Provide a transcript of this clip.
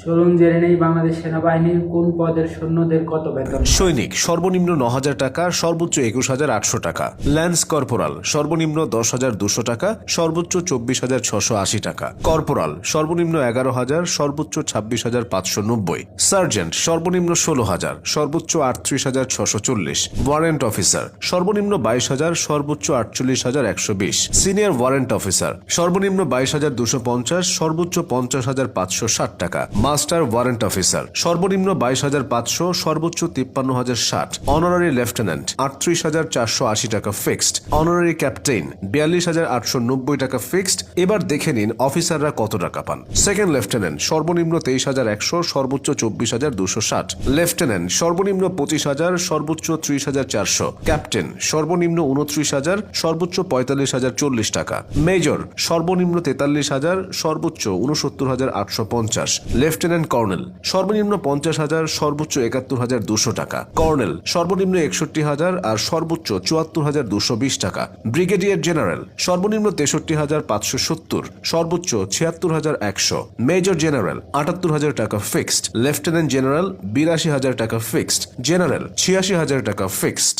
চলুন জেনে নেই বাংলাদেশ সেনাবাহিনীর কোন পদের সৈন্যদের কত বেতন। সৈনিক সর্বনিম্ন 9,000 টাকা, সর্বোচ্চ 21,800 টাকা। ল্যান্স কর্পোরাল সর্বনিম্ন 10,200 টাকা, সর্বোচ্চ 24,680 টাকা। কর্পোরাল সর্বনিম্ন 11,000, সর্বোচ্চ 26,590। সার্জেন্ট সর্বনিম্ন 16,000, সর্বোচ্চ 38,640। ওয়ারেন্ট অফিসার সর্বনিম্ন 22,000, সর্বোচ্চ 48,120। সিনিয়র ওয়ারেন্ট অফিসার সর্বনিম্ন 22,250, সর্বোচ্চ 50,560 টাকা। মাস্টার ওয়ারেন্ট অফিসার সর্বনিম্ন 22,500, সর্বোচ্চ 53,060। অনারারি লেফটেন্যান্ট 38,480 টাকা ফিক্সড। অনারারি ক্যাপ্টেন 42,890 টাকা ফিক্সড। এবার দেখে নিন অফিসাররা কত টাকা পান। সেকেন্ড লেফটেন্যান্ট সর্বনিম্ন 23,100, সর্বোচ্চ 24,260। লেফটেন্যান্ট সর্বনিম্ন 25,000, সর্বোচ্চ 30,400। ক্যাপ্টেন সর্বনিম্ন 29,000, সর্বোচ্চ 45,040 টাকা। মেজর সর্বনিম্ন 43,000, সর্বোচ্চ 69,850। লেফটেন্যান্ট কর্নেল সর্বনিম্ন 50,000, সর্বোচ্চ 71,200 টাকা। কর্নেল সর্বনিম্ন 61,000 আর সর্বোচ্চ 74,220 টাকা। ব্রিগেডিয়ার জেনারেল সর্বনিম্ন 63,570, সর্বোচ্চ 76,100। মেজর জেনারেল 78,000 টাকা ফিক্সড। লেফটেন্যান্ট জেনারেল 82,000 টাকা ফিক্সড। জেনারেল 86,000 টাকা ফিক্সড।